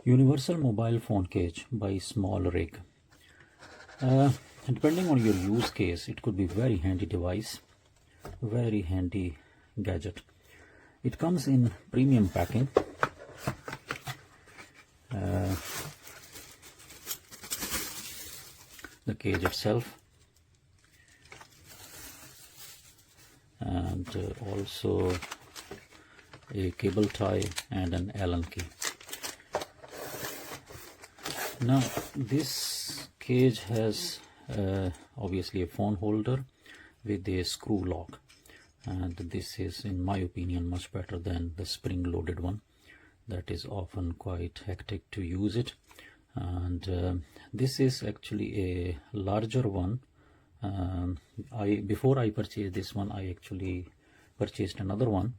Universal Mobile Phone Case by SMALLRIG. Depending on your use case, it could be very handy device, very handy gadget. It comes in premium packing. The cage itself, and also a cable tie and an Allen key. Now this cage has obviously a phone holder with a screw lock, and this is, in my opinion, much better than the spring loaded one that is often quite hectic to use it. And this is actually a larger one. Before I purchased this one, I actually purchased another one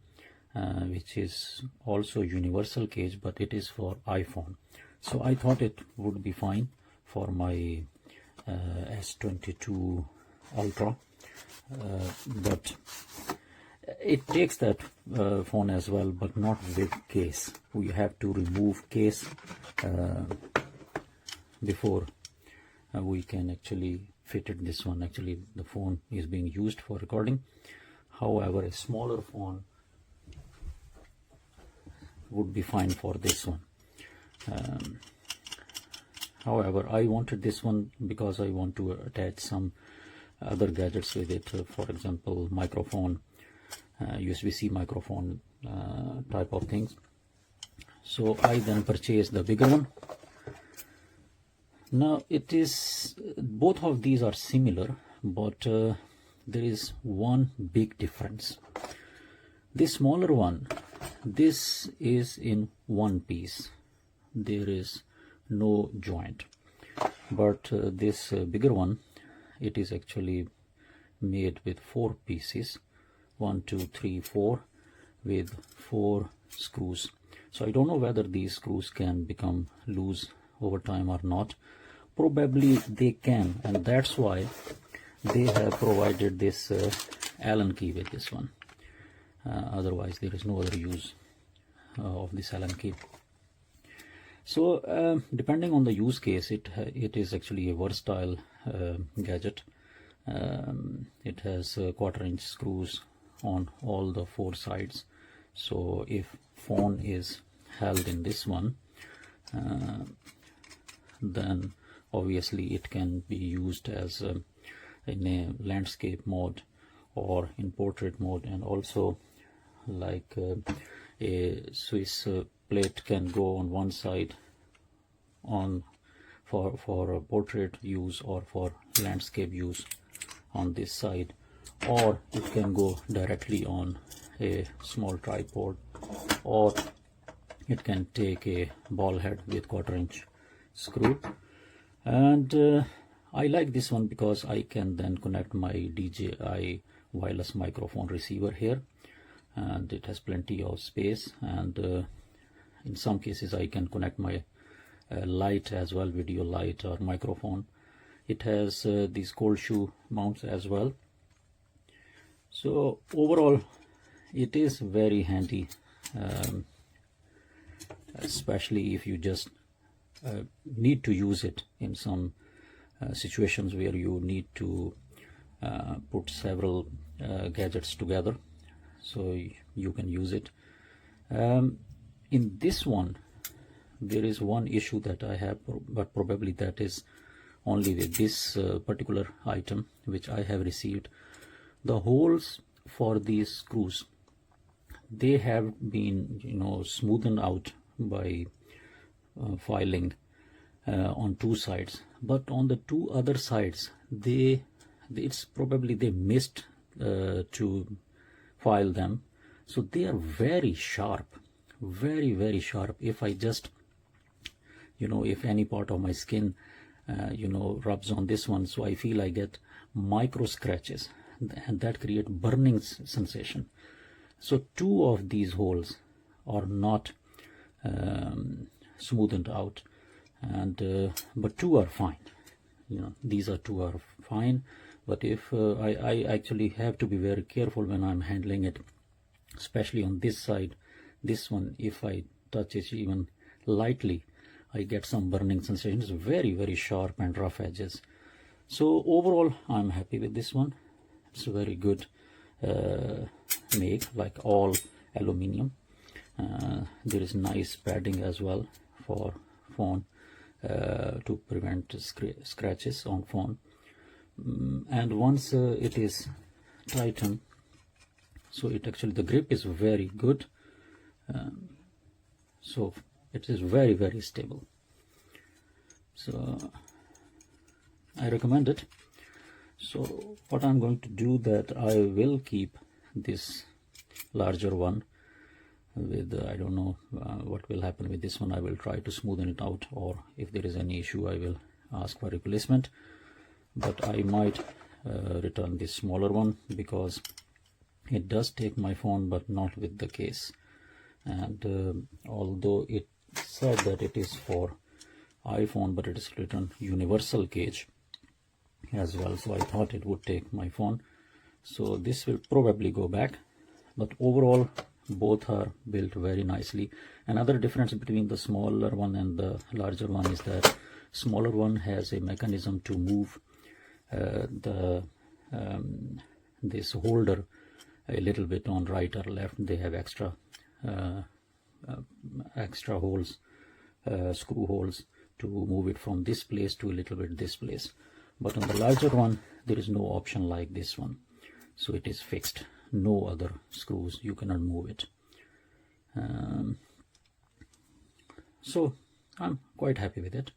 which is also universal cage, but it is for iPhone. So I thought it would be fine for my S22 Ultra, but it takes that phone as well, but not with case. We have to remove case before we can actually fit it. This one, actually the phone is being used for recording. However, a smaller phone would be fine for this one. However, I wanted this one because I want to attach some other gadgets with it. For example, microphone, USB-C microphone type of things. So I then purchased the bigger one. Now it is, both of these are similar, but there is one big difference. This smaller one, this is in one piece. There is no joint. But this bigger one, it is actually made with 4 pieces. 1, 2, 3, 4, with 4 screws. So I don't know whether these screws can become loose over time or not. Probably they can, and that's why they have provided this Allen key with this one. Otherwise there is no other use of this Allen key. So depending on the use case, it is actually a versatile gadget. It has 1/4 inch screws on all the 4 sides. So if phone is held in this one, then obviously it can be used as in a landscape mode or in portrait mode, and also like a Swiss plate can go on one side on for a portrait use or for landscape use on this side, or it can go directly on a small tripod, or it can take a ball head with 1/4 inch screw. And I like this one because I can then connect my DJI wireless microphone receiver here, and it has plenty of space, and in some cases I can connect my light as well, video light or microphone. It has these cold shoe mounts as well. So overall it is very handy, especially if you just need to use it in some situations where you need to put several gadgets together, so you can use it. In this one there is one issue that I have, but probably that is only with this particular item which I have received. The holes for these screws, they have been, smoothened out by filing on 2 sides, but on the 2 other sides it's probably they missed to file them, so they are very sharp, very, very sharp. If I just if any part of my skin rubs on this one, so I feel I get micro scratches, and that create burning sensation. So 2 of these holes are not smoothened out, and but 2 are fine. These are 2 are fine, but if I actually have to be very careful when I'm handling it, especially on this side. This one, if I touch it even lightly, I get some burning sensation. It's very sharp and rough edges. So overall, I'm happy with this one. It's a very good make, like all aluminium. There is nice padding as well for phone to prevent scratches on phone. And once it is tightened, so it actually, the grip is very good. So it is very stable. So I recommend it. So what I'm going to do, that I will keep this larger one with I don't know what will happen with this one. I will try to smoothen it out, or if there is any issue I will ask for replacement. But I might return this smaller one, because it does take my phone but not with the case. And although it said that it is for iPhone, but it is written universal cage as well, so I thought it would take my phone. So this will probably go back, but overall both are built very nicely. Another difference between the smaller one and the larger one is that smaller one has a mechanism to move this holder a little bit on right or left. They have extra holes, screw holes, to move it from this place to a little bit this place. But on the larger one, there is no option like this one. So it is fixed. No other screws. You cannot move it. So I'm quite happy with it.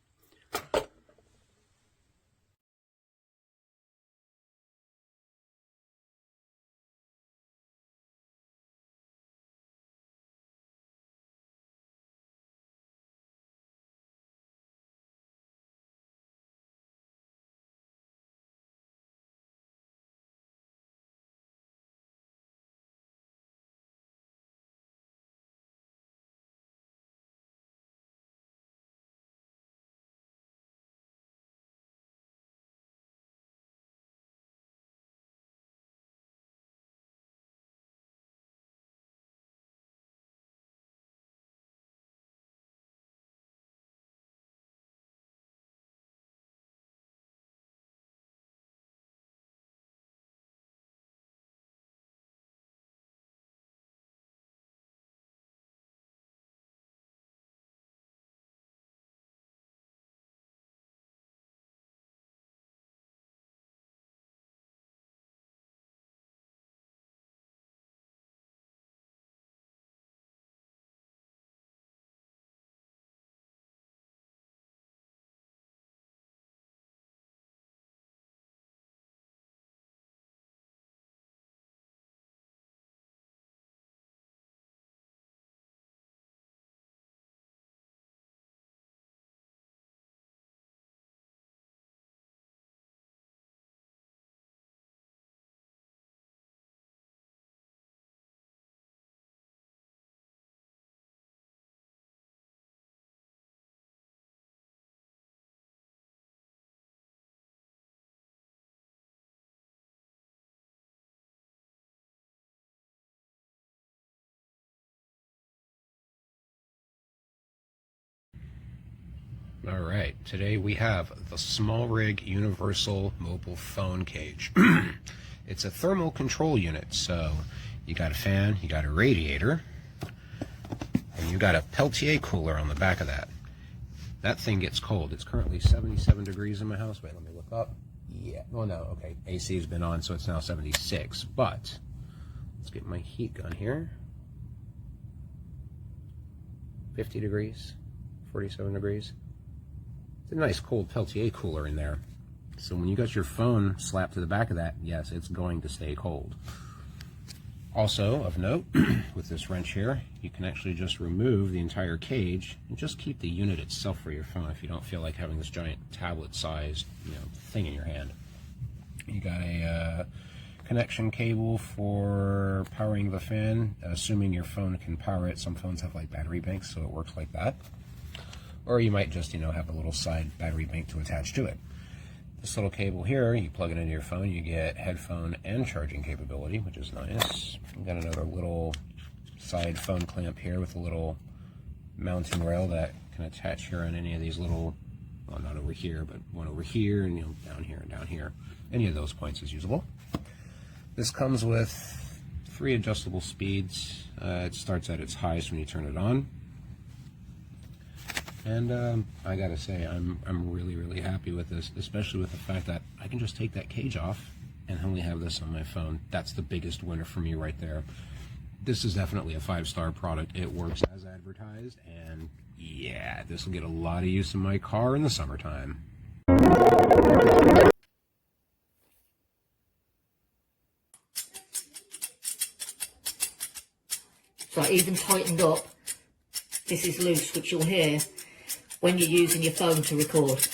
All right, today we have the SMALLRIG Universal Mobile Phone Cage. It's a thermal control unit, so you got a fan, you got a radiator, and you got a Peltier cooler on the back of that. That thing gets cold. It's currently 77 degrees in my house. Wait, let me look up. Yeah, well, no, okay, AC has been on, so it's now 76, but let's get my heat gun here. 50 degrees, 47 degrees. A nice cold Peltier cooler in there. So when you got your phone slapped to the back of that, yes, it's going to stay cold. Also, of note, with this wrench here, you can actually just remove the entire cage and just keep the unit itself for your phone if you don't feel like having this giant tablet-sized, thing in your hand. You got a connection cable for powering the fan, assuming your phone can power it. Some phones have like battery banks, so it works like that. Or you might just, have a little side battery bank to attach to it. This little cable here, you plug it into your phone, you get headphone and charging capability, which is nice. You've got another little side phone clamp here with a little mounting rail that can attach here on any of these little, well, not over here, but one over here, and down here and down here. Any of those points is usable. This comes with 3 adjustable speeds. It starts at its highest when you turn it on. And I gotta say, I'm really happy with this, especially with the fact that I can just take that cage off and only have this on my phone. That's the biggest winner for me right there. This is definitely a 5-star product. It works as advertised, and yeah, this will get a lot of use in my car in the summertime. So even tightened up, this is loose, which you'll hear when you're using your phone to record.